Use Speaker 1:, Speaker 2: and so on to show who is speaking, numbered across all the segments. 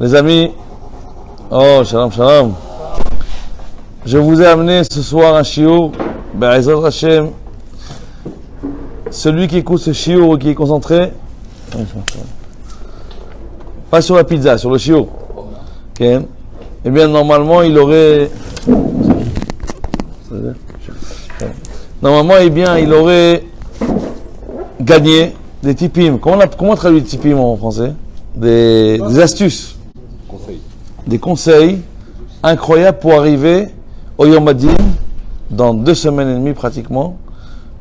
Speaker 1: Les amis, oh, shalom, shalom. Je vous ai amené ce soir un shiur, Be'ezrat Hashem. Celui qui écoute ce shiur, qui est concentré, pas sur la pizza, sur le shiur. Okay. Eh bien, normalement, il aurait... Normalement, eh bien, il aurait gagné des tipim. Comment on traduit tipim en français? Des astuces. Des conseils incroyables pour arriver au Yom Hadin dans 2 semaines et demie pratiquement,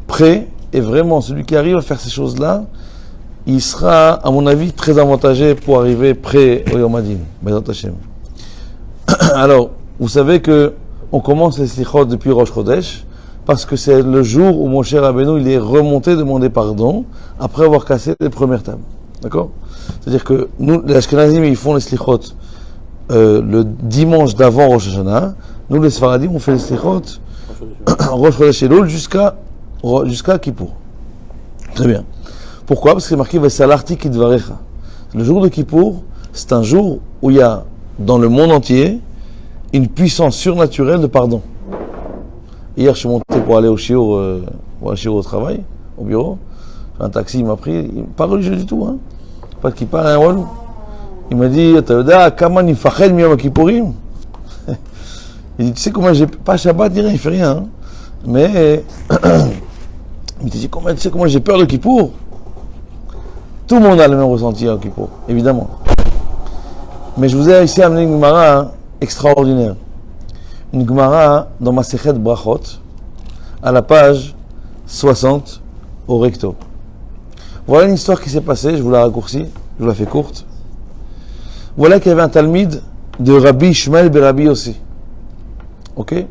Speaker 1: prêt. Et vraiment, celui qui arrive à faire ces choses-là, il sera, à mon avis, très avantagé pour arriver prêt au Yom Hadin. Bezrat Hashem. Alors, vous savez que on commence les slichot depuis Rosh Chodesh, parce que c'est le jour où mon cher Rabbeinu, il est remonté demander pardon après avoir cassé les premières tables. D'accord? C'est-à-dire que nous, les Ashkenazim, ils font les slichot le dimanche d'avant Rosh Hashanah. Nous, les Sfaradim, on fait les slichot Rosh Chodesh Elul jusqu'à Kippour. Très bien. Pourquoi? Parce que c'est marqué Vesalarti Kidvarecha. Le jour de Kippour, c'est un jour où il y a dans le monde entier une puissance surnaturelle de pardon. Hier, je suis monté pour aller au shiur au travail, au bureau. Un taxi, il m'a pris, pas religieux du tout, hein. Pas de kippa, rien, voilà. Il m'a dit, tu sais, comment il fait miyom kippourim? Il dit, tu sais comment j'ai pas Shabbat, il fait rien, hein. Mais il dit, tu sais comment j'ai peur de Kippour? Tout le monde a le même ressenti à Kippour, évidemment. Mais je vous ai ici amené une Gemara extraordinaire. Une Gemara dans ma Sechet Brachot, à la page 60 au recto. Voilà une histoire qui s'est passée, je vous la raccourcis, je vous la fais courte. Voilà qu'il y avait un talmid de Rabbi Shmuel ben Rabbi Yossi. Ok?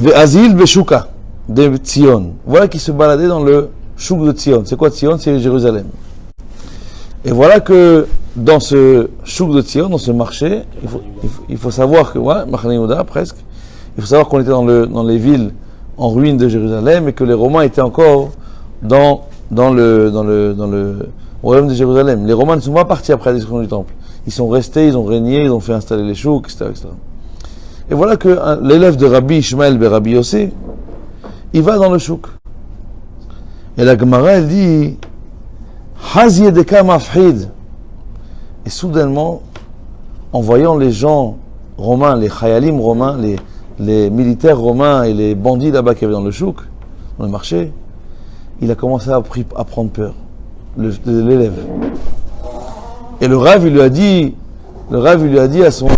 Speaker 1: Ve'azil be'shuka de Tzion. Voilà qu'il se baladait dans le chouk de Tzion. C'est quoi Tzion? C'est Jérusalem. Et voilà que dans ce chouk de Tzion, dans ce marché, il faut savoir que, ouais, Machane Yehuda presque, il faut savoir qu'on était dans les villes en ruine de Jérusalem et que les Romains étaient encore dans le royaume de Jérusalem. Les Romains ne sont pas partis après la destruction du temple. Ils sont restés, ils ont régné, ils ont fait installer les chouks, etc., etc. Et voilà que l'élève de Rabbi Shmuel ben Rabbi Yossi, il va dans le chouk. Et la Gemara, elle dit Haz yedeka mafhid. Et soudainement, en voyant les gens romains, les chayalim romains, les militaires romains et les bandits là-bas qui avaient dans le chouk, dans le marché, il a commencé à prendre peur, l'élève. Et le Rav, il lui a dit à son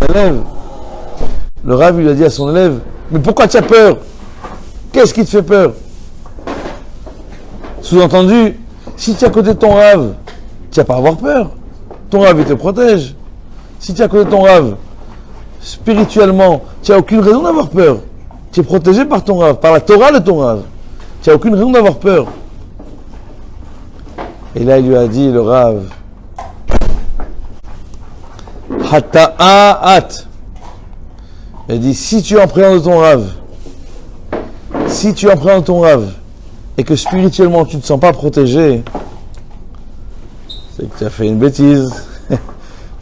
Speaker 1: élève, mais pourquoi tu as peur? Qu'est-ce qui te fait peur? Sous-entendu, si tu es à côté de ton Rav, tu n'as pas à avoir peur. Ton Rav, il te protège. Si tu es à côté de ton Rav, spirituellement, tu n'as aucune raison d'avoir peur. Tu es protégé par ton Rav, par la Torah de ton Rav. Tu n'as aucune raison d'avoir peur. Et là, il lui a dit, le Rav, Hata'at. Il dit, si tu es en présence de ton Rav, et que spirituellement tu ne te sens pas protégé, c'est que tu as fait une bêtise,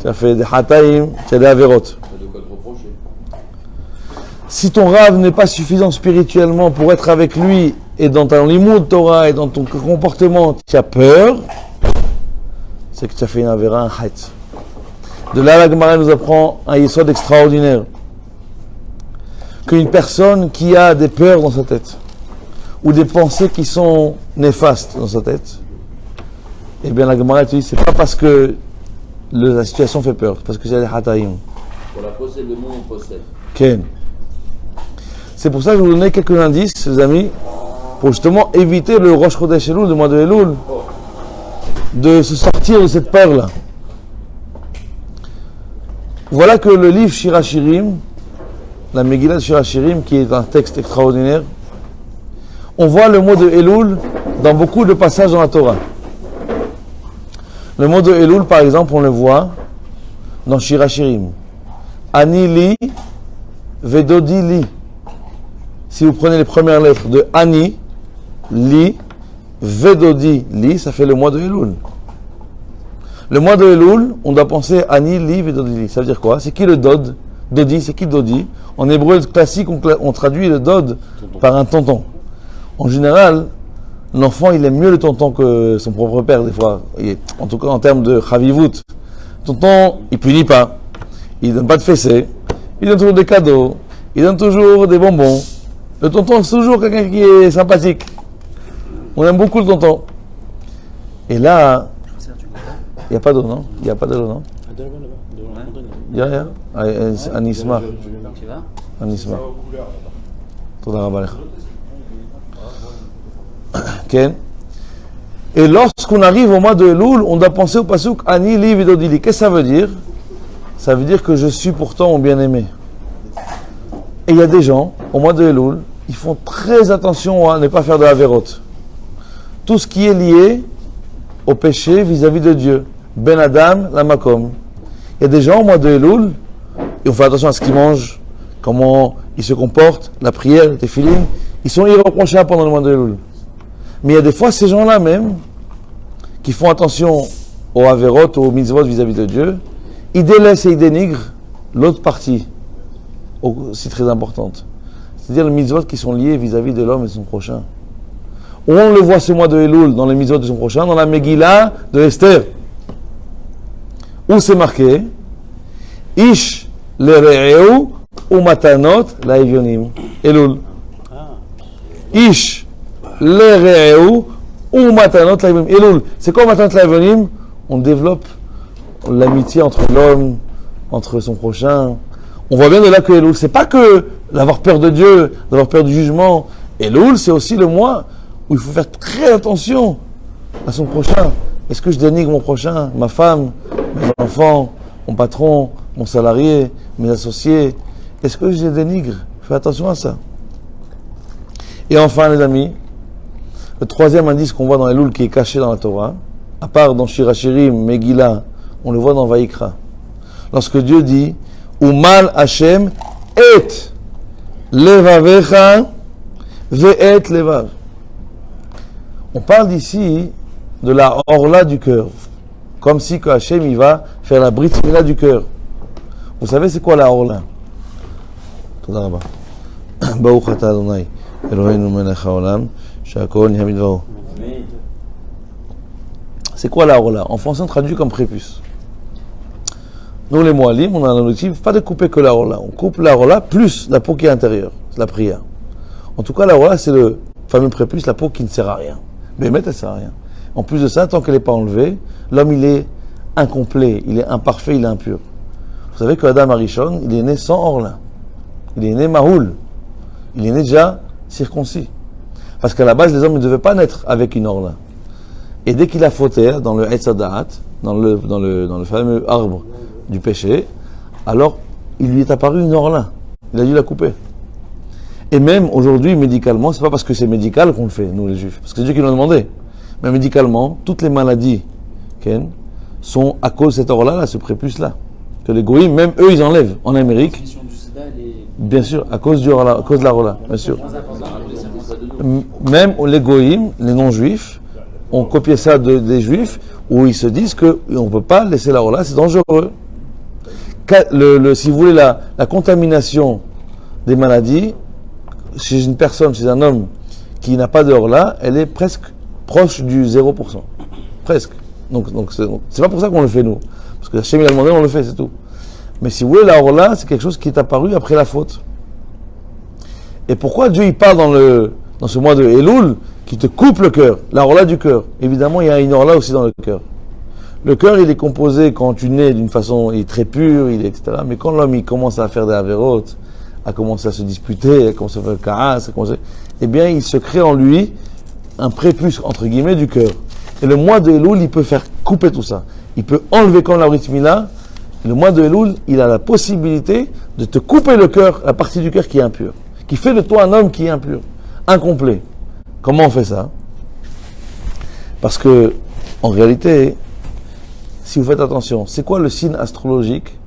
Speaker 1: tu as fait des hataïm, tu as des averot. Si ton Rav n'est pas suffisant spirituellement pour être avec lui, et dans ton limoud Torah, et dans ton comportement, tu as peur, c'est que tu as fait une avéra, un haït. De là, la Gemara nous apprend un yesod extraordinaire. Qu'une personne qui a des peurs dans sa tête, ou des pensées qui sont néfastes dans sa tête, eh bien la Gemara te dit, c'est pas parce que la situation fait peur, c'est parce que c'est des hataïm.
Speaker 2: Pour la possède, le monde on possède.
Speaker 1: Ken. C'est pour ça que je vais vous donner quelques indices, les amis, pour justement éviter le Rosh Chodesh Elul, le mois de Elul, de se sortir de cette peur-là. Voilà que le livre Shir HaShirim, la Megillah de Shir HaShirim, qui est un texte extraordinaire, on voit le mot de Elul dans beaucoup de passages dans la Torah. Le mot de Elul, par exemple, on le voit dans Shir HaShirim. Ani li, vedodi li. Si vous prenez les premières lettres de Ani, li, vedodi li, ça fait le mois de Elul. Le mois de Elul, on doit penser Ani, Liv et Dodili. Ça veut dire quoi? C'est qui le Dod? Dodi, c'est qui Dodi? En hébreu classique, on traduit le Dod par un tonton. En général, l'enfant, il aime mieux le tonton que son propre père, des fois. En tout cas, en termes de Chavivut. Tonton, il punit pas. Il donne pas de fessées. Il donne toujours des cadeaux. Il donne toujours des bonbons. Le tonton, c'est toujours quelqu'un qui est sympathique. On aime beaucoup le tonton. Et là, il n'y a pas d'eau, non? Il n'y a pas d'eau, non? Il y a Anisma. Anisma. Toda rabba lecha. Ken. Et lorsqu'on arrive au mois de Elul, on doit penser au pasuk Ani li vidodili. Qu'est-ce que ça veut dire? Ça veut dire que je suis pourtant mon bien-aimé. Et il y a des gens, au mois de Elul, ils font très attention à ne pas faire de avérote. Tout ce qui est lié au péché vis-à-vis de Dieu. Ben Adam, la Makom. Il y a des gens au mois de Elul, et on fait attention à ce qu'ils mangent, comment ils se comportent, la prière, les téphilines. Ils sont irréprochables pendant le mois de Elul. Mais il y a des fois ces gens-là même, qui font attention aux avérotes, aux mitzvot vis-à-vis de Dieu, ils délaissent et ils dénigrent l'autre partie, aussi très importante. C'est-à-dire les mitzvot qui sont liés vis-à-vis de l'homme et de son prochain. Où on le voit ce mois de Elul dans les mitzvot de son prochain, dans la Megillah de Esther. Où c'est marqué Ish le re'eu ou matanot la evionim. Elul. Ish le re'eu ou matanot la evionim. Elul. C'est quoi matanot la evionim? On développe l'amitié entre l'homme, entre son prochain. On voit bien de là que Elul, c'est pas que d'avoir peur de Dieu, d'avoir peur du jugement. Elul, c'est aussi le mois où il faut faire très attention à son prochain. Est-ce que je dénigre mon prochain, ma femme, mes enfants, mon patron, mon salarié, mes associés? Est-ce que je les dénigre? Fais attention à ça. Et enfin, les amis, le troisième indice qu'on voit dans Elul qui est caché dans la Torah, à part dans Shirachirim, Megillah, on le voit dans Vaïkra. Lorsque Dieu dit Umal Hashem et levavecha ve'et levav. On parle d'ici de la orla du cœur. Comme si que Hashem il va faire la brit mila du cœur. Vous savez c'est quoi la orla? Toda rabba. Baruch ata Adonai Eloheinu melech haolam shehakol nihya bidvaro. C'est quoi la orla? En français on traduit comme prépuce. Nous les moalim, on a l'objectif pas de couper que la orla. On coupe la orla plus la peau qui est intérieure. C'est la prière. En tout cas la orla c'est le fameux prépuce, la peau qui ne sert à rien. Mais elle ne sert à rien. En plus de ça, tant qu'elle n'est pas enlevée, l'homme il est incomplet, il est imparfait, il est impur. Vous savez que Adam Arishon, il est né sans orla. Il est né mahoul. Il est né déjà circoncis. Parce qu'à la base, les hommes ne devaient pas naître avec une orla. Et dès qu'il a fauté dans le Eitz Hadaat, dans le fameux arbre du péché, alors il lui est apparu une orla. Il a dû la couper. Et même aujourd'hui, médicalement, c'est pas parce que c'est médical qu'on le fait, nous les juifs. Parce que c'est Dieu qui nous l'a demandé. Mais médicalement, toutes les maladies sont à cause de cette orla-là, ce prépuce-là. Que les goïms, même eux, ils enlèvent. En Amérique, bien sûr, à cause de la orla, bien sûr. Même les goïms, les non-juifs, ont copié ça des juifs, où ils se disent qu'on ne peut pas laisser la orla, c'est dangereux. Si vous voulez, la contamination des maladies, chez une personne, chez un homme qui n'a pas de orla, elle est presque proche du 0%. Presque. Donc c'est pas pour ça qu'on le fait nous. Parce que Hachem il a demandé, on le fait, c'est tout. Mais si vous voulez, la orla, c'est quelque chose qui est apparu après la faute. Et pourquoi Dieu il parle dans ce mois de Elul, qui te coupe le cœur, la orla du cœur? Évidemment, il y a une orla aussi dans le cœur. Le cœur, il est composé quand tu nais d'une façon, il est très pur, etc. Mais quand l'homme il commence à faire des avérotes, à commencer à se disputer, à commencer à faire le karas, eh bien, il se crée en lui un prépuce, entre guillemets, du cœur. Et le mois de Elul, il peut faire couper tout ça. Il peut enlever comme la Brit Mila. Le mois de Elul, il a la possibilité de te couper le cœur, la partie du cœur qui est impure, qui fait de toi un homme qui est impur, incomplet. Comment on fait ça? Parce que, en réalité, si vous faites attention, c'est quoi le signe astrologique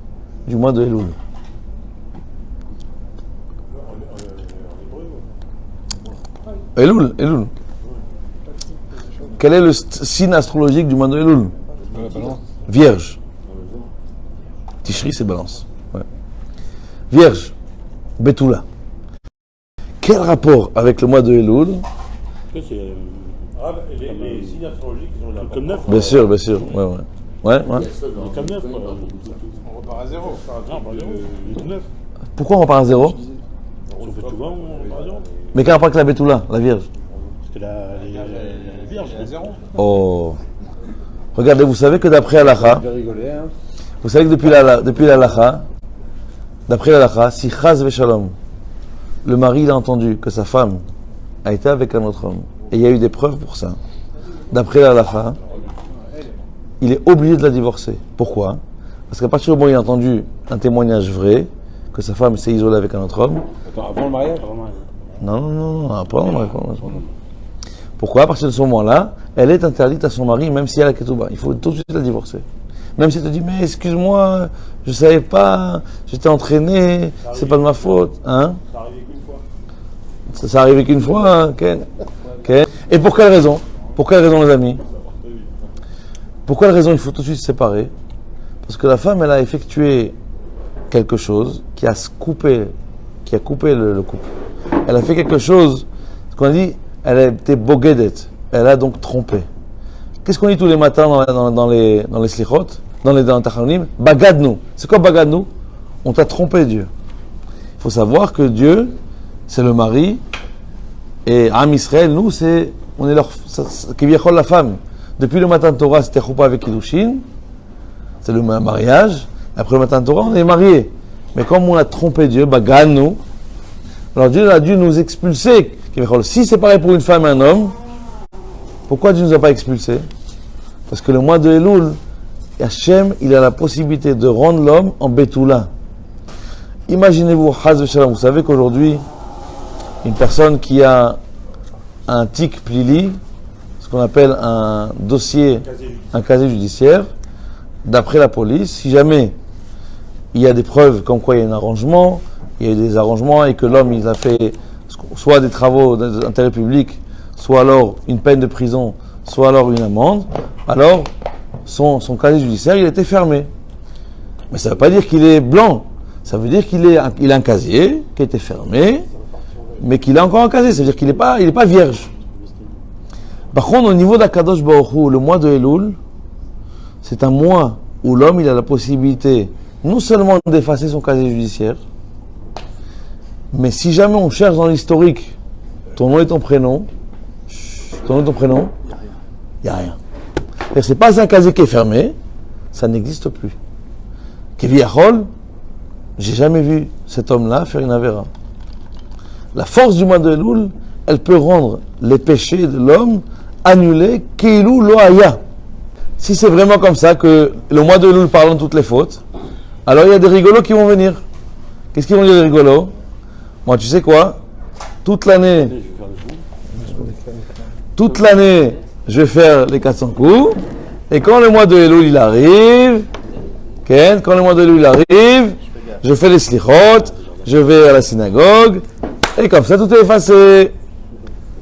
Speaker 1: du mois de Elul? Elul. Quel est le signe astrologique du mois de Elul? Vierge. Tishri, c'est balance. Ouais. Vierge. Betula. Quel rapport avec le mois de Elul?
Speaker 3: Les signes astrologiques, ils ont la comme neuf.
Speaker 1: Bien sûr, bien sûr. Ouais, ouais. Ouais, ouais.
Speaker 3: Comme neuf.
Speaker 4: On repart à zéro.
Speaker 3: Comme neuf.
Speaker 1: Pourquoi on repart à zéro?
Speaker 3: On fait tout on repart à zéro.
Speaker 1: Mais quel rapport avec la Betula, la Vierge?
Speaker 3: Parce que la Vierge,
Speaker 4: À zéro.
Speaker 1: Oh. Regardez, vous savez que d'après Halacha, vous savez que depuis l'Halacha, d'après l'Halacha, si Chaz Veshalom, le mari il a entendu que sa femme a été avec un autre homme, et il y a eu des preuves pour ça, d'après l'Halacha, il est obligé de la divorcer. Pourquoi? Parce qu'à partir du moment où il a entendu un témoignage vrai, que sa femme s'est isolée avec un autre homme.
Speaker 4: Attends, avant le mariage?
Speaker 1: Non, après le mariage. Pourquoi? À partir de ce moment-là, elle est interdite à son mari, même si elle a ketouba. Il faut tout de suite la divorcer. Même si elle te dit, mais excuse-moi, je savais pas, j'étais entraîné, c'est pas de ma faute. Hein?
Speaker 3: Ça arrive qu'une fois.
Speaker 1: Ça arrivé qu'une fois, hein? Okay. Et pour quelle raison? Pour quelle raison, les amis? Pour quelle raison il faut tout de suite se séparer? Parce que la femme, elle a effectué quelque chose qui a coupé le couple. Elle a fait quelque chose, ce qu'on a dit, elle a été boguedet. Elle a donc trompé. Qu'est-ce qu'on dit tous les matins dans les slichot, dans les tachanim? Bagadnu. C'est quoi bagadnu? On t'a trompé, Dieu. Il faut savoir que Dieu, c'est le mari, et Am Israël, nous, on est leur, Kivyachol, la femme. Depuis le matin de Torah, c'était Choupa avec Kiddushin, c'est le mariage. Après le matin de Torah, on est mariés. Mais comme on a trompé Dieu, bagadnu, alors Dieu a dû nous expulser. Si c'est pareil pour une femme et un homme, pourquoi Dieu ne nous a pas expulsés? Parce que le mois de Elul, Hachem, il a la possibilité de rendre l'homme en Betula. Imaginez-vous, Chaz v'Shalom, vous savez qu'aujourd'hui, une personne qui a un tic plili, ce qu'on appelle un dossier, un casier judiciaire, d'après la police, si jamais il y a des preuves comme quoi il y a un arrangement, il y a eu des arrangements et que l'homme il a fait soit des travaux d'intérêt public, soit alors une peine de prison, soit alors une amende, alors son casier judiciaire il a été fermé. Mais ça ne veut pas dire qu'il est blanc, ça veut dire qu'il a un casier qui a été fermé, mais qu'il a encore un casier, ça veut dire qu'il n'est pas vierge. Par contre, au niveau d'Akadosh Baruch Hu, le mois de Elul, c'est un mois où l'homme il a la possibilité non seulement d'effacer son casier judiciaire, mais si jamais on cherche dans l'historique ton nom et ton prénom, il n'y a rien. C'est pas un casier qui est fermé, ça n'existe plus. Keviachol, j'ai jamais vu cet homme-là faire une avéra. La force du mois de Elul, elle peut rendre les péchés de l'homme annulés, Keilu lo haya. Si c'est vraiment comme ça que le mois de Elul parle de toutes les fautes, alors il y a des rigolos qui vont venir. Qu'est-ce qu'ils vont dire les rigolos? Moi, tu sais quoi? Toute l'année, je vais faire les 400 coups. Et quand le mois de Elul il arrive, je fais les slichot, je vais à la synagogue, et comme ça, tout est effacé.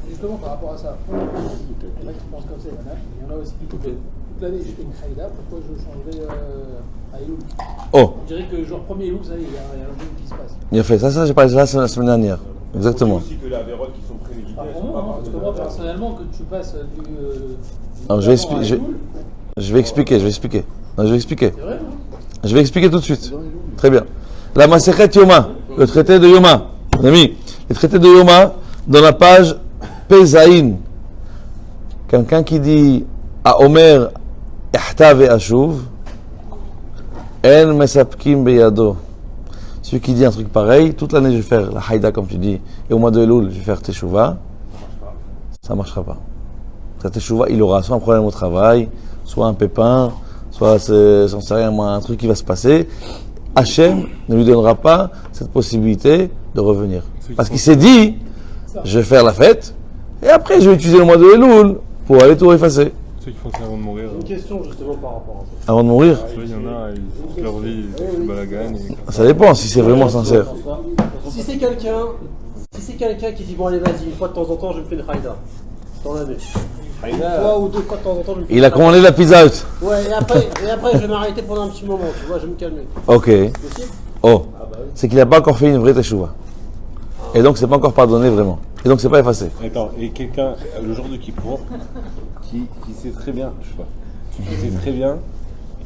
Speaker 5: Justement, par rapport à ça, il y en a qui pensent comme ça, il y en a aussi qui toute l'année je fais une haïda, pourquoi je changerais à Elul?
Speaker 1: Oh,
Speaker 5: Je dirais que genre premier Elul, ça y est, il y a un truc qui se passe.
Speaker 1: bien fait. Ça, j'ai parlé de ça la semaine dernière. Exactement.
Speaker 3: aussi que la vérote qui sont préméditées.
Speaker 5: Pas pour moi, parce que moi personnellement, que tu passes du.
Speaker 1: Alors, je vais expliquer. Non, je vais expliquer.
Speaker 5: C'est vrai, non?
Speaker 1: Je vais expliquer tout de suite. Très bien. La Masechet Yoma, le traité de Yoma. Mon ami, le traité de Yoma, dans la page Pezaïn. Quelqu'un qui dit à Omer, Ehta ve'ashuv, En mesapkim beyado. Celui qui dit un truc pareil, toute l'année je vais faire la haïda comme tu dis, et au mois de Elul je vais faire teshuva, ça ne marchera pas. Sa teshuva, il aura soit un problème au travail, soit un pépin, soit j'en sais rien, un truc qui va se passer. Hachem ne lui donnera pas cette possibilité de revenir. Parce qu'il s'est dit, je vais faire la fête, et après je vais utiliser le mois de Elul pour aller tout effacer.
Speaker 6: Ceux qui font ça avant de mourir.
Speaker 5: Une question justement par rapport à ça.
Speaker 1: Avant de mourir,
Speaker 6: Il y en a, ils font leur vie, ils balagan.
Speaker 1: ça dépend si c'est vraiment sincère.
Speaker 5: Si c'est quelqu'un qui dit bon allez vas-y, une fois de temps en temps je me fais une haïda dans l'année.
Speaker 7: Une fois ou deux fois de temps en temps, je me fais
Speaker 1: Il a commandé la pizza Hut.
Speaker 7: Ouais, et après, je vais m'arrêter pendant un petit moment, tu vois, je vais me calmer.
Speaker 1: Ok.
Speaker 7: Possible?
Speaker 1: Oh. C'est qu'il n'a pas encore fait une vraie teshuva. Et donc, c'est pas encore pardonné vraiment. Et donc, c'est pas effacé.
Speaker 4: Attends, et quelqu'un, le jour de Kippour, qui sait très bien, je sais pas, qui sait très bien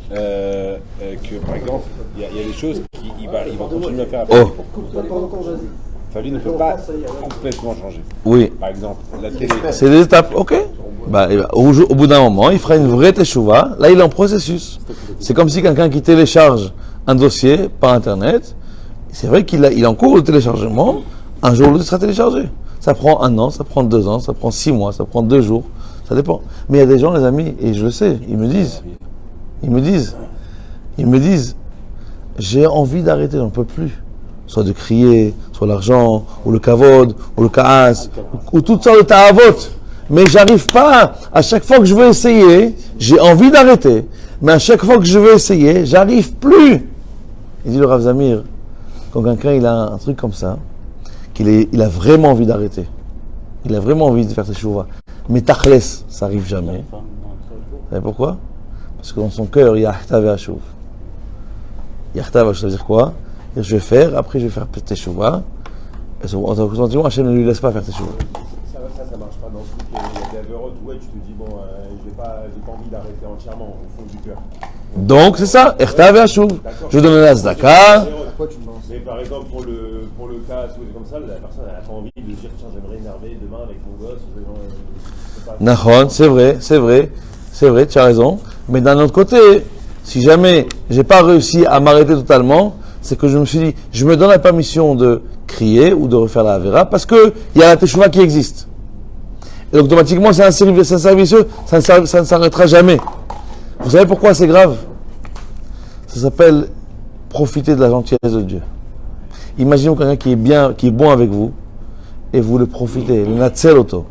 Speaker 4: que, par exemple, il y a des choses qu'il va continuer à faire après
Speaker 1: Oh.
Speaker 4: Kippour. Sa vie ne peut pas complètement changer.
Speaker 1: Oui.
Speaker 4: Par exemple, la télé.
Speaker 1: C'est des étapes, ok. Bah, au bout d'un moment, il fera une vraie teshuva. Là, il est en processus. C'est comme si quelqu'un qui télécharge un dossier par Internet. C'est vrai qu'il est en cours de téléchargement. Un jour ou l'autre, il sera téléchargé. Ça prend 1 an, ça prend 2 ans, ça prend 6 mois, ça prend 2 jours. Ça dépend. Mais il y a des gens, les amis, et je le sais, ils me disent, j'ai envie d'arrêter, j'en peux plus. Soit de crier, soit l'argent, ou le kavod, ou le kaas, ou toutes sortes de ta'avot. Mais j'arrive pas. À chaque fois que je veux essayer, j'ai envie d'arrêter. Mais à chaque fois que je veux essayer, j'arrive plus. Il dit le Rav Zamir, quand quelqu'un il a un truc comme ça, il a vraiment envie d'arrêter. Il a vraiment envie de faire ses chouvas. Mais tachles, ça arrive jamais. Vous savez pourquoi? Parce que dans son cœur, il y a ahtav et ashuv. Yachtav, ça veut dire quoi? Je vais faire, après je vais faire tes chouvas. Et en tant que sentiment, Hachem ne lui laisse pas faire tes chouvas.
Speaker 3: Ça marche pas dans le truc. Il y a des avérotes où tu te dis, bon, j'ai pas envie d'arrêter entièrement au fond du cœur.
Speaker 1: Donc c'est ça, Ertav et Ashuv. Je vais donner la Zdaka.
Speaker 3: Mais par exemple, pour le cas comme ça, la personne n'a pas envie de dire, tiens, j'aimerais énerver demain avec mon gosse.
Speaker 1: Nahon, c'est vrai, tu as raison. Mais d'un autre côté, si jamais j'ai pas réussi à m'arrêter totalement, c'est que je me suis dit, je me donne la permission de crier ou de refaire la Avera parce que il y a la Teshuvah qui existe. Et donc automatiquement, c'est un service, ça ne s'arrêtera jamais. Vous savez pourquoi c'est grave? Ça s'appelle profiter de la gentillesse de Dieu. Imaginez quelqu'un qui est bon avec vous, et vous le profitez, le natzel auto.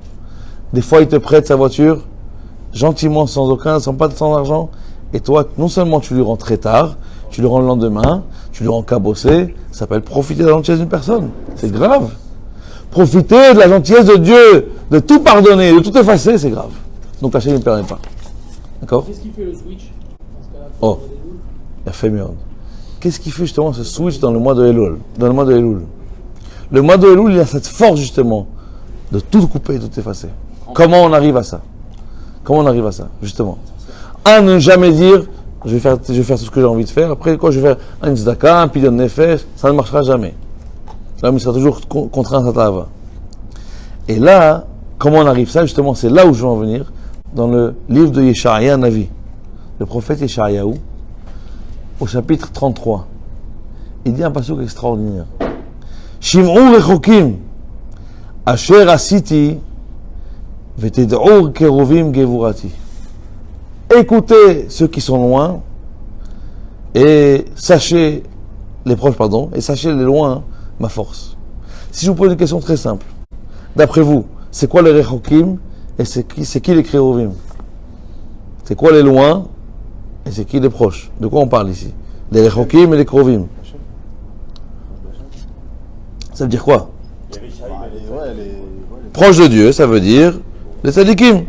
Speaker 1: Des fois, il te prête sa voiture, gentiment, sans argent, et toi, non seulement tu lui rends très tard, tu lui rends le lendemain, tu lui rends cabossé, ça s'appelle profiter de la gentillesse d'une personne. C'est grave. Profiter de la gentillesse de Dieu, de tout pardonner, de tout effacer, c'est grave. Donc Hachem ne permet pas. D'accord?
Speaker 5: Qu'est-ce qui fait le switch dans ce cas-là?
Speaker 1: Oh, il a fait mieux. Qu'est-ce qui fait justement ce switch dans le mois de Elul? Dans le mois de Elul. Le mois de Elul, il a cette force justement de tout couper et tout effacer. Comment on arrive à ça? Justement. Ne jamais dire, je vais faire tout ce que j'ai envie de faire. Après, quoi, je vais faire un tzedaka, un pidyon nefesh, ça ne marchera jamais. L'homme sera toujours contraint à sa tava. Et là, comment on arrive ça? Justement, c'est là où je veux en venir. Dans le livre de Yeshaïa Navi, le prophète Yeshaïaou, au chapitre 33, il dit un passage extraordinaire. Shim'u rechokim, asher asiti, veted'ur kerovim gevurati. Écoutez ceux qui sont loin, et sachez les proches, et sachez les loin ma force. Si je vous pose une question très simple, d'après vous, c'est quoi les rechokim? Et c'est qui les kérovim? C'est quoi les loin? Et c'est qui les proches? De quoi on parle ici? Les rechokim et les kérovim. Ça veut dire quoi? Proche de Dieu, ça veut dire les tzadikim.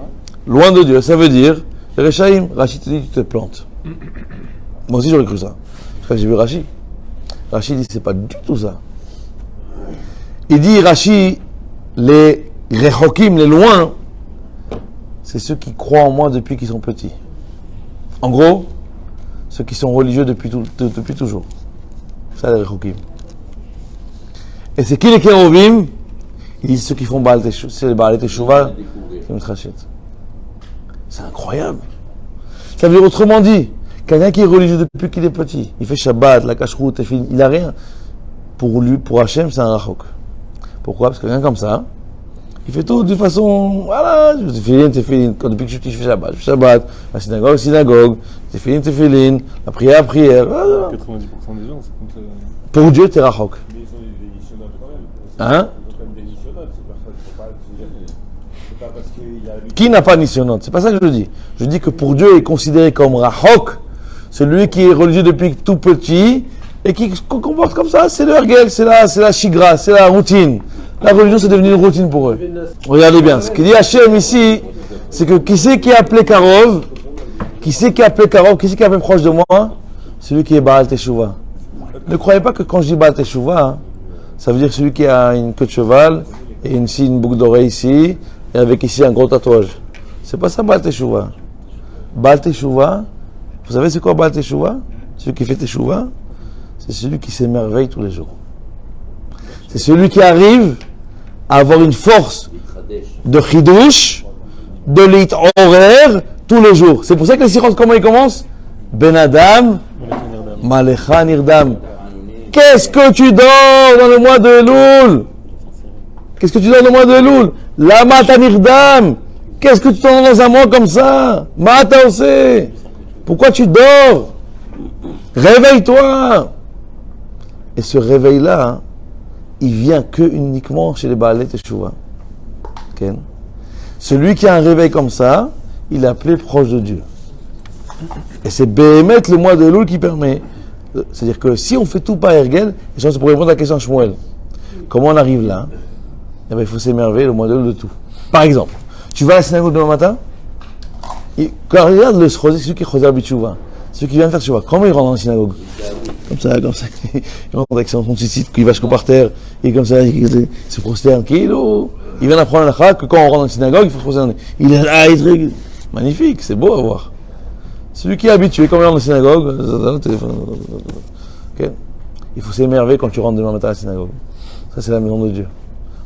Speaker 1: Loin de Dieu, ça veut dire les rechaim. Rachid te dit tu te plantes. Moi aussi j'aurais cru ça. Parce que j'ai vu Rachid. Rachid dit c'est pas du tout ça. Il dit Rachid, les rechokim, les loin, c'est ceux qui croient en moi depuis qu'ils sont petits. En gros, ceux qui sont religieux depuis toujours. Ça, les rechokim. Et c'est qui les kérovim? Ils disent ceux qui font Baal Teshuvah, qui me trachètent. C'est incroyable. Ça veut dire autrement dit, quelqu'un qui est religieux depuis qu'il est petit, il fait Shabbat, la Kashrut, il n'a rien. Pour lui, pour Hachem, c'est un rachok. Pourquoi? Parce que quelqu'un comme ça, il fait tout de façon, voilà, tefilin, depuis que je fais Shabbat, la synagogue, tefilin, la prière,
Speaker 6: 90% des gens, c'est comme ça.
Speaker 1: Pour Dieu, t'es rachok.
Speaker 3: Mais ils sont des démissionnaires quand même.
Speaker 1: Hein?
Speaker 3: Ils ont quand même des démissionnaires, ces personnes. C'est pas parce qu'il a lu.
Speaker 1: Qui n'a pas nissionnot? C'est pas ça que je dis. Je dis que pour Dieu, il est considéré comme rachok, celui qui est religieux depuis tout petit, et qui se comporte comme ça, c'est le hergel, c'est la shigra, c'est la routine. La religion, c'est devenu une routine pour eux. Regardez bien, ce qu'il dit Hachem ici, c'est que qui c'est qui a appelé Karov? Qui c'est qui a appelé Karov? Qui c'est qui a appelé proche de moi? Celui qui est Baal Teshuvah. Ne croyez pas que quand je dis Baal Teshuvah, hein, ça veut dire celui qui a une queue de cheval et une boucle d'oreille ici et avec ici un gros tatouage. C'est pas ça Baal Teshuvah. Baal Teshuvah, vous savez c'est quoi Baal Teshuvah? Celui qui fait Teshuvah, c'est celui qui s'émerveille tous les jours. C'est celui qui arrive à avoir une force de chidouche, de lit horaire tous les jours. C'est pour ça que les sirotes, comment ils commencent? Ben Adam, Malecha Nirdam. Qu'est-ce que tu dors dans le mois de Elul? Qu'est-ce que tu dors dans le mois de Elul? Lama ta Nirdam. Qu'est-ce que tu dors dans un mois comme ça? Mata aussi. Pourquoi tu dors? Réveille-toi. Et ce réveil-là, hein, il vient que uniquement chez les Baalei Teshuvah. Okay. Celui qui a un réveil comme ça, il est appelé proche de Dieu. Et c'est Béhémet le mois de Elul qui permet. C'est-à-dire que si on fait tout par Ergel, les gens se pourraient répondre à la question de Shmuel. Comment on arrive là? Eh bien, il faut s'émerveiller le mois de Elul de tout. Par exemple, tu vas à la synagogue demain matin, et quand on regarde le Srozer, c'est celui qui est Choser B'Teshuvah, celui qui vient de faire Teshuvah. Comment il rentre dans la synagogue? Comme ça. Il rentre avec son tzitzit, il va jusqu'au parterre, et comme ça, il se prosterne. Il vient d'apprendre la chalak que quand on rentre dans la synagogue, il faut se prosterner. Il est là, il est magnifique, c'est beau à voir. Celui qui est habitué, quand on rentre dans la synagogue, okay. Il faut s'émerveiller quand tu rentres demain matin à la synagogue. Ça, c'est la maison de Dieu.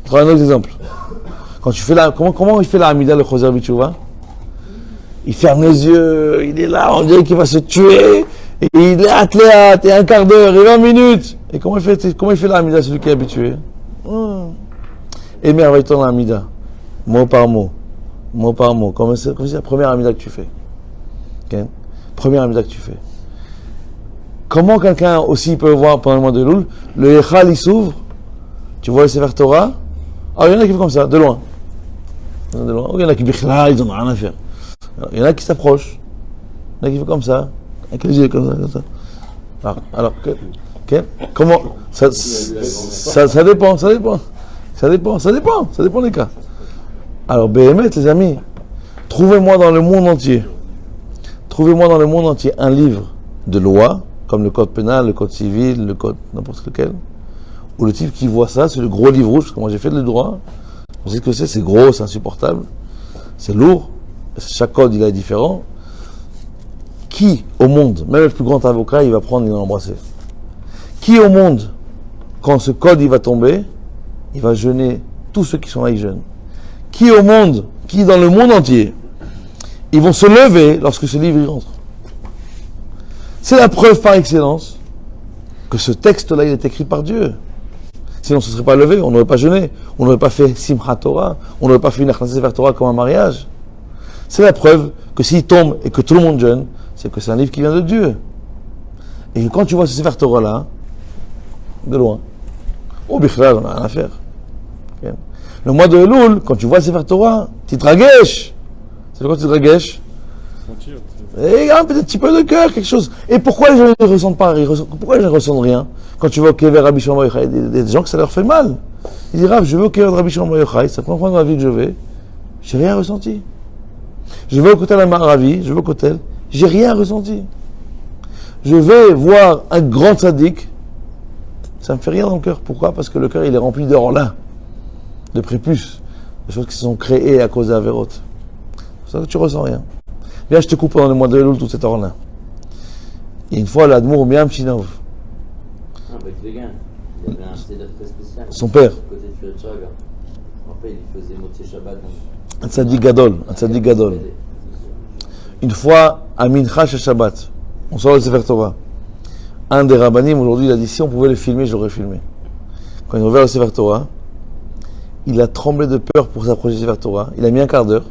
Speaker 1: On prend un autre exemple. Quand tu fais comment il fait la Hamida, le Choser B'Teshuvah? Il ferme les yeux, il est là, on dirait qu'il va se tuer, et il est athlète, et un quart d'heure, et 20 minutes. Et comment il fait la Hamida, celui qui est habitué? Émerveille-toi dans la Hamida, mot par mot. Comme c'est la première Hamida que tu fais. Okay? Première Hamida que tu fais. Comment quelqu'un aussi peut voir pendant le mois de Elul, le Echal il s'ouvre, tu vois le Sefer Torah, il y en a qui font comme ça, de loin. Il y en a qui bichlal, ils n'en ont rien à faire. Il y en a qui s'approchent, il y en a qui font comme ça, avec les yeux comme ça. Alors, comment ça dépend des cas. Alors, Béhémet, les amis, trouvez-moi dans le monde entier un livre de loi, comme le code pénal, le code civil, le code n'importe lequel, où le type qui voit ça, c'est le gros livre rouge, parce que moi j'ai fait le droit, vous savez ce que c'est gros, c'est insupportable, c'est lourd, chaque code il est différent. Qui au monde, même le plus grand avocat, il va prendre, il va l'embrasser? Qui au monde, quand ce code il va tomber, il va jeûner tous ceux qui sont là, ils jeûnent? Qui au monde, qui dans le monde entier, ils vont se lever lorsque ce livre y rentre? C'est la preuve par excellence que ce texte-là, il est écrit par Dieu. Sinon, ce ne serait pas levé, on n'aurait pas jeûné, on n'aurait pas fait Simchat Torah, on n'aurait pas fait une Achnat Sefer Torah comme un mariage. C'est la preuve que s'il tombe et que tout le monde jeûne, c'est que c'est un livre qui vient de Dieu. Et quand tu vois ce Sefer Torah-là, de loin, bichlal, on n'a rien à faire. Okay. Le mois de Elul, quand tu vois le Sefer Torah, tu te ragesh. C'est quoi tu te ragesh? Et un petit peu de cœur, quelque chose. Et pourquoi les gens ne ressentent pas? Pourquoi les gens ne ressentent rien? Quand tu vas au Kever Rabbi Shimon Bar Yochai, il y a des gens que ça leur fait mal. Ils disent, je vais au Kever Rabbi Shimon Bar Yochai, c'est la première fois dans la vie que je vais, j'ai rien ressenti. Je vais au Kotel Amaravi, je vais au Kotel, j'ai rien ressenti. Je vais voir un grand tzaddik, ça me fait rien dans le cœur. Pourquoi? Parce que le cœur il est rempli d'orlin, de prépuces, des choses qui se sont créées à cause d'Averot. C'est pour ça que tu ressens rien. Viens, je te coupe pendant le mois de Elul tout cet or-là. Et une fois, l'Admour Miam Shinov.
Speaker 2: Avec les gains, il y avait un seder très spécial.
Speaker 1: Son père.
Speaker 2: Côté de Fiat Chaga. Après, il faisait Motzei Shabbat.
Speaker 1: Un tzaddik gadol. Une fois, à Mincha Shel Shabbat, on sort le Sefer Torah. Un des rabbanim, aujourd'hui, il a dit, si on pouvait le filmer, je l'aurais filmé. Quand il a ouvert le Sefer Torah, il a tremblé de peur pour s'approcher du Sefer Torah. Il a mis un quart d'heure.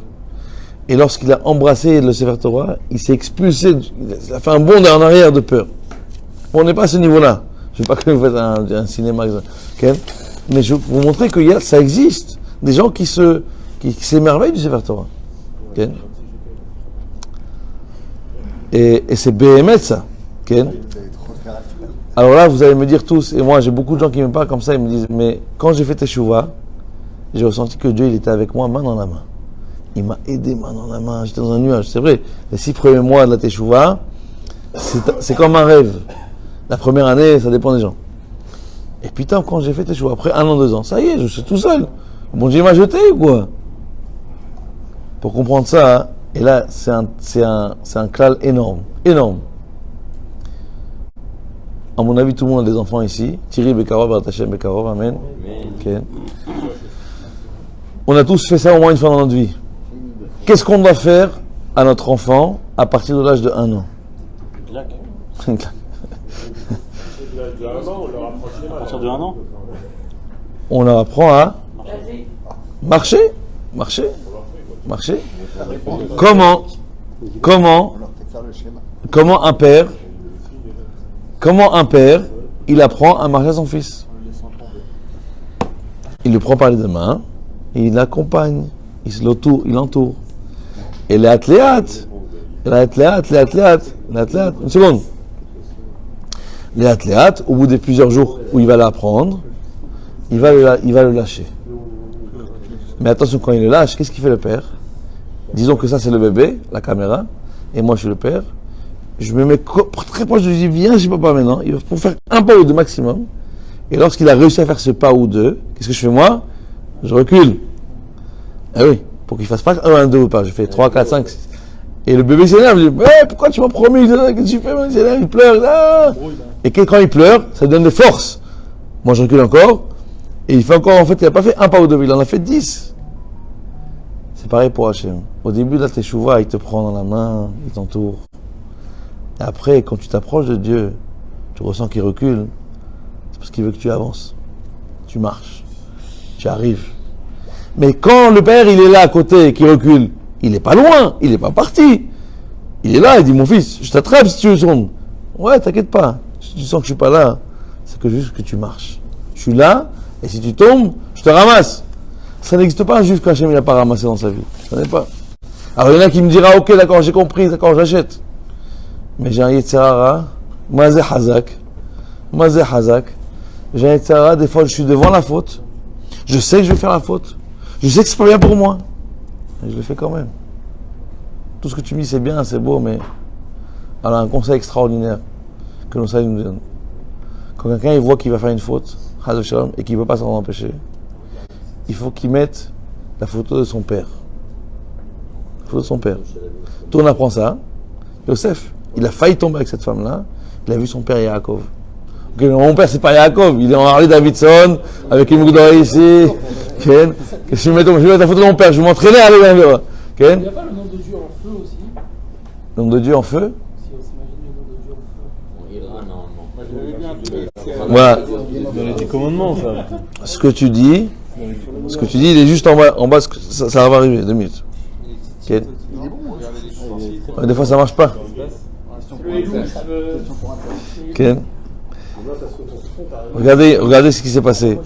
Speaker 1: Et lorsqu'il a embrassé le Sefer Torah, il s'est expulsé, il a fait un bond en arrière de peur. Bon, on n'est pas à ce niveau-là. Je ne veux pas que vous faites un cinéma. Okay? Mais je vais vous montrer que ça existe. Des gens qui s'émerveillent du Sefer Torah. Okay? Et c'est Béhémet ça. Okay? Alors là, vous allez me dire tous, et moi j'ai beaucoup de gens qui me parlent comme ça, ils me disent, mais quand j'ai fait Teshuvah, j'ai ressenti que Dieu il était avec moi main dans la main. il m'a aidé main dans la main, j'étais dans un nuage. C'est vrai, les 6 premiers mois de la Teshuvah, c'est comme un rêve. La première année, ça dépend des gens. Et putain, quand j'ai fait Teshuvah, après 1 an, 2 ans, ça y est, je suis tout seul. Bon Dieu m'a jeté ou quoi? Pour comprendre ça, hein, et là, c'est un klal énorme, énorme. À mon avis, tout le monde a des enfants ici. Thierry Bekarov, Bartachem Bekarov, Amen. Okay. On a tous fait ça au moins une fois dans notre vie. Qu'est-ce qu'on doit faire à notre enfant à partir de l'âge de 1 an?
Speaker 6: À partir de 1 an?
Speaker 1: On leur apprend à marcher. Comment un père, il apprend à marcher à son fils? Il le prend par les deux mains, il l'accompagne, il l'entoure. Et les athlètes, une seconde. Les athlètes, au bout de plusieurs jours où il va l'apprendre, il va le lâcher. Mais attention, quand il le lâche, qu'est-ce qu'il fait le père? Disons que ça c'est le bébé, la caméra, et moi je suis le père. Je me mets très proche, je lui dis viens chez papa maintenant, il faut faire un pas ou deux maximum. Et lorsqu'il a réussi à faire ce pas ou deux, qu'est-ce que je fais moi? Je recule. Eh oui, pour qu'il fasse pas 1, 2 ou pas, je fais 3, 4, 5, 6. Et le bébé s'énerve, il dit pourquoi tu m'as promis? Qu'est-ce que tu fais? Il s'énerve, il pleure. Ah. Et quand il pleure, ça lui donne des forces. Moi je recule encore, et il fait encore, en fait, il n'a pas fait un pas ou deux, il en a fait 10. C'est pareil pour Hachem. Au début de la Teshuvah, il te prend dans la main, il t'entoure. Et après, quand tu t'approches de Dieu, tu ressens qu'il recule. C'est parce qu'il veut que tu avances. Tu marches. Tu arrives. Mais quand le père, il est là à côté et qu'il recule, il n'est pas loin, il n'est pas parti. Il est là, il dit mon fils, je t'attrape si tu veux tourner. Ouais, t'inquiète pas. Si tu sens que je suis pas là, c'est que juste que tu marches. Je suis là, et si tu tombes, je te ramasse. Ça n'existe pas un juif qu'Hachem n'a pas ramassé dans sa vie. Ça n'est pas. Alors il y en a qui me dira, ok, d'accord, j'ai compris, d'accord, j'achète. Mais j'ai un Yetzirara, Mazé Hazak. J'ai un Yetzirara, des fois je suis devant la faute. Je sais que je vais faire la faute. Je sais que c'est pas bien pour moi. Mais je le fais quand même. Tout ce que tu me dis c'est bien, c'est beau, mais... Alors un conseil extraordinaire que nos sages nous donnent. Quand quelqu'un il voit qu'il va faire une faute, et qu'il ne peut pas s'en empêcher, il faut qu'il mette la photo de son père. La photo de son père. Tout on apprend ça. Yosef, il a failli tomber avec cette femme-là. Il a vu son père Yaakov. Okay, mon père, c'est pas Yaakov. Il est en Harley Davidson, avec une Mougdora ici. Ken, je vais mettre la photo de mon père. Je vais m'entraîner à aller vers là. Ken.
Speaker 5: Il n'y a pas le nom de Dieu en feu aussi?
Speaker 1: Le nom de Dieu en feu?
Speaker 5: Si on s'imagine le nom de Dieu en feu.
Speaker 1: Voilà.
Speaker 6: Dans les 10 commandements, ça.
Speaker 1: Ce que tu dis, il est juste en bas, ça va arriver, 2 minutes. Okay. Des fois ça marche pas. Okay. Regardez ce qui s'est passé.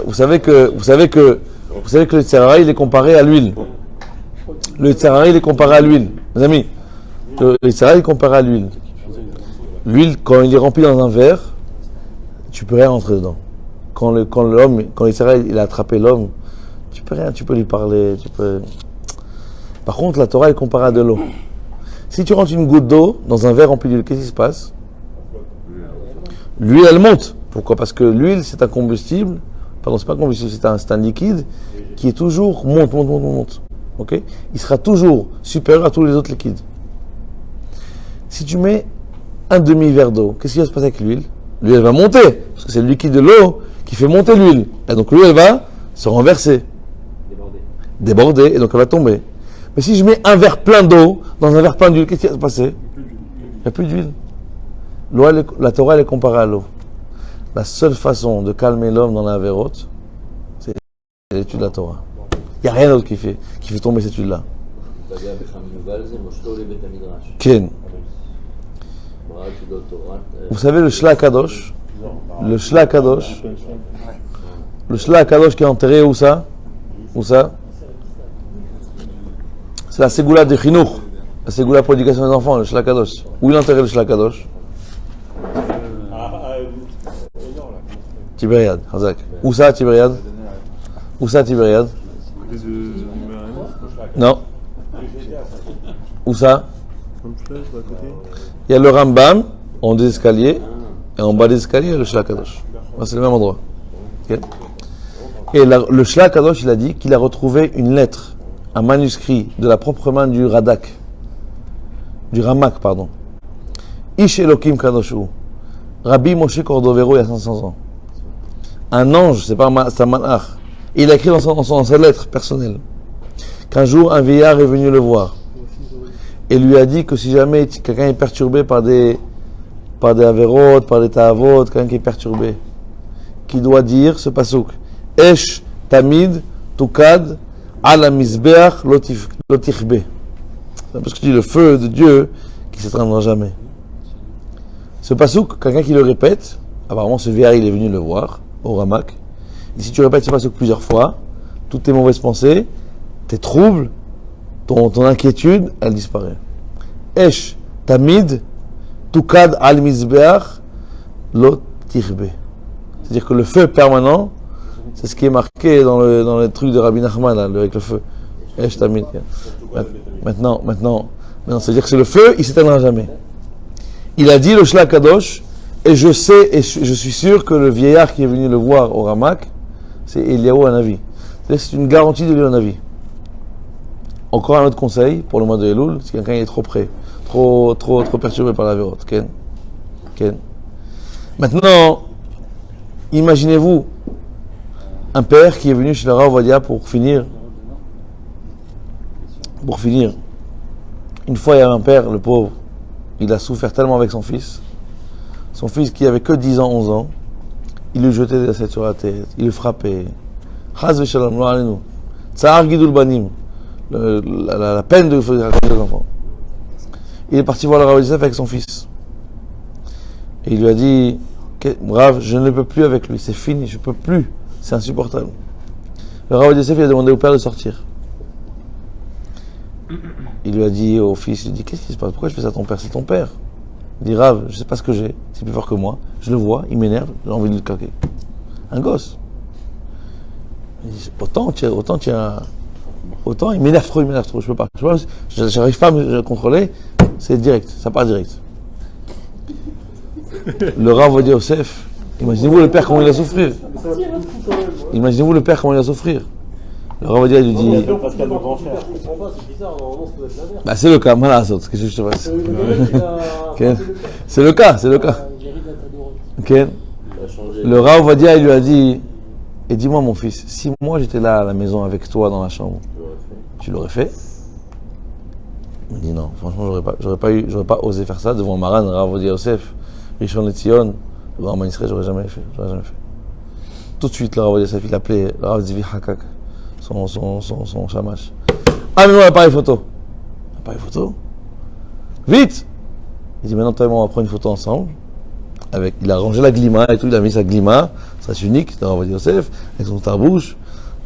Speaker 1: Vous savez que le Tzarara il est comparé à l'huile. Le Tzarara il est comparé à l'huile. Mes amis, le Tzarara il est comparé à l'huile. L'huile, quand il est rempli dans un verre, tu peux rien rentrer dedans. Quand le Tzarara il a attrapé l'homme, tu peux rien, tu peux lui parler, tu peux... Par contre, la Torah est comparée à de l'eau. Si tu rentres une goutte d'eau dans un verre rempli d'huile, qu'est-ce qui se passe? L'huile, elle monte. Pourquoi? Parce que l'huile, c'est un combustible. Pardon, c'est pas un combustible, c'est un liquide qui est toujours monte. Ok? Il sera toujours supérieur à tous les autres liquides. Si tu mets un demi-verre d'eau, qu'est-ce qui va se passer avec l'huile? L'huile, elle va monter. Parce que c'est le liquide de l'eau qui fait monter l'huile. Et donc l'huile, elle va se renverser. Déborder. Et donc elle va tomber. Mais si je mets un verre plein d'eau dans un verre plein d'huile, qu'est-ce qui va se passer? Il n'y a plus d'huile. La Torah, elle est comparée à l'eau. La seule façon de calmer l'homme dans la vérote, c'est l'étude de la Torah. Il n'y a rien d'autre qui fait tomber cette huile-là. Ken. Vous savez le Shla Kadosh? Le Shla Kadosh qui est enterré où ça? Où ça? C'est la Ségoula de Chinour, la Ségoula pour l'éducation des enfants, le Shla Kadosh. Où il a enterré le Shla Kadosh? Tibériade, Hazak. Où ça, Tibériade? Non.
Speaker 3: GTA, ça.
Speaker 1: Où ça?
Speaker 6: Comme flèche, à côté.
Speaker 1: Il y a le Rambam, en des escaliers, et en bas des escaliers, il y a le Shlach Kadosh. C'est le même endroit. Ok. Et le Shlach Kadosh, il a dit qu'il a retrouvé une lettre, un manuscrit de la propre main du Radak, du Ramak, pardon. Ish Elokim Kadoshu. Rabbi Moshe Cordovero, il y a 500 ans. Un ange, c'est un malach. Il a écrit dans sa lettre personnelle qu'un jour, un vieillard est venu le voir et lui a dit que si jamais quelqu'un est perturbé par des avérotes, par des ta'avot, quelqu'un qui est perturbé, qui doit dire ce pasouk. Esh tamid tukad ala mizbeach lotichbe. C'est parce que tu dis le feu de Dieu qui ne s'éteindra jamais. Ce pasouk, quelqu'un qui le répète, apparemment ce vieillard il est venu le voir au Ramak. Et si tu répètes ce pasouk plusieurs fois, toutes tes mauvaises pensées, tes troubles, ton inquiétude, elle disparaît. Esh tamid tukad al mizbeach lotichbe. C'est-à-dire que le feu permanent, c'est ce qui est marqué dans le truc de Rabbi Nachman, là, avec le feu. Esh tamid. Maintenant, c'est-à-dire que c'est le feu, il ne s'éteindra jamais. Il a dit le Shlach Kadosh, et je sais, et je suis sûr que le vieillard qui est venu le voir au Ramak, c'est Eliyahu Hanavi. C'est une garantie de Eliyahu Hanavi. Encore un autre conseil pour le mois de Elul, si quelqu'un est trop près, trop perturbé par la vérote. Ken. Maintenant, imaginez-vous un père qui est venu chez le Rav Ovadia pour finir. Une fois, il y avait un père, le pauvre, il a souffert tellement avec son fils. Son fils qui avait que 10 ans, 11 ans, il lui jetait des assiettes sur la tête, il le frappait. Chaz v'shalom, lo alenu. Tsahar gidul banim. La peine de faire raconter les enfants. Il est parti voir le Rav Yosef avec son fils. Et il lui a dit, Rav, je ne peux plus avec lui, c'est fini, je ne peux plus, c'est insupportable. Le Rav Yosef il a demandé au père de sortir. Il lui a dit au fils, il dit, qu'est-ce qui se passe? Pourquoi je fais ça à ton père? C'est ton père. Il dit, Rav, je ne sais pas ce que j'ai, c'est plus fort que moi. Je le vois, il m'énerve, j'ai envie de le claquer. Un gosse. Il dit, autant il m'énerve trop, je peux pas. J'arrive pas à me contrôler, c'est direct, ça part direct. Le Rav va dire Yosef, imaginez-vous le père comment il va souffrir. Le Rav va dire, il lui dit, bah c'est le cas, malheureusement, qu'est-ce que je te fasse? C'est le cas. Okay. Le Rav va dire, il lui a dit, et dis-moi mon fils, si moi j'étais là à la maison avec toi dans la chambre, tu l'aurais fait? Il me dit non, franchement j'aurais pas osé faire ça devant Maran, Rav Ovadia Yosef, Rishon LeZion, devant Amman Israël, j'aurais jamais fait. Tout de suite le Rav Ovadia Yosef, il appelait le Rav Zvi Hakak, son shamash. Amène-moi l'appareil photo. Vite! Il dit maintenant toi et moi on va prendre une photo ensemble. Il a rangé la glima et tout, il a mis sa glima, sa tunique, dans Rav Ovadia Yosef, avec son tarbouche.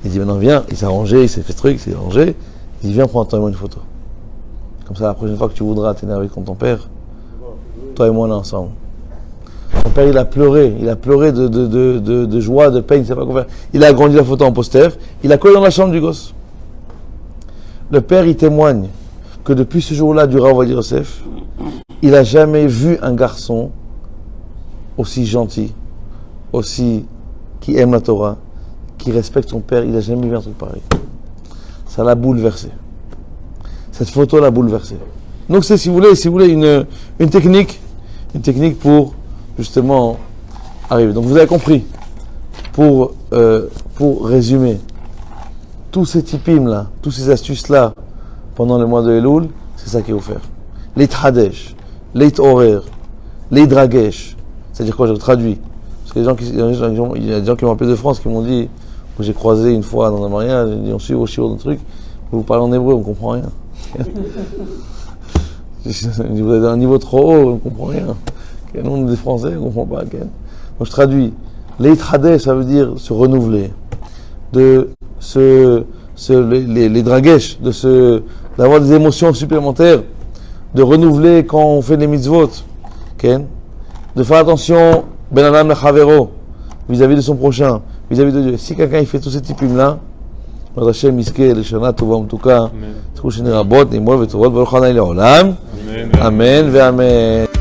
Speaker 1: Il dit maintenant viens, il s'est rangé, il s'est fait ce truc, il s'est rangé. Il dit viens prendre toi et moi une photo. Comme ça la prochaine fois que tu voudras t'énerver contre ton père, toi et moi on est ensemble. Mon père il a pleuré de joie, de peine, il ne sait pas quoi faire. Il a agrandi la photo en poster, il a collé dans la chambre du gosse. Le père il témoigne que depuis ce jour-là du Rav Ovadia Yosef, il n'a jamais vu un garçon aussi gentil, qui aime la Torah, qui respecte son père, il n'a jamais vu un truc pareil. Ça l'a bouleversé. Cette photo l'a bouleversé. Donc c'est, si vous voulez une technique pour justement arriver. Donc vous avez compris. Pour résumer, tous ces tipim là, tous ces astuces là, pendant le mois de Elul, c'est ça qu'il faut faire. Leit hadesh, leit horer, leit dragesh. C'est-à-dire quoi, je traduis. Parce que il y a des gens qui m'ont appelé de France qui m'ont dit, que j'ai croisé une fois dans un mariage, ils dit on suit vos chiots dans le truc, vous parlez en hébreu, on ne comprend rien. Vous avez un niveau trop haut, on ne comprend rien. Nous, on est des Français, on ne comprend pas. Donc je traduis. Leit hadesh, ça veut dire se renouveler. Les dragesh, d'avoir des émotions supplémentaires, de renouveler quand on fait les mitzvot. De faire attention, ben adam le chavero, vis-à-vis de son prochain, vis-à-vis de Dieu. Si quelqu'un il fait tous ces types là, בעזרת השם יזכה לשנה טובה ומתוקה, זכו שני רבות, נעמול וטובות, ברוך ה' לעולם, אמן ואמן.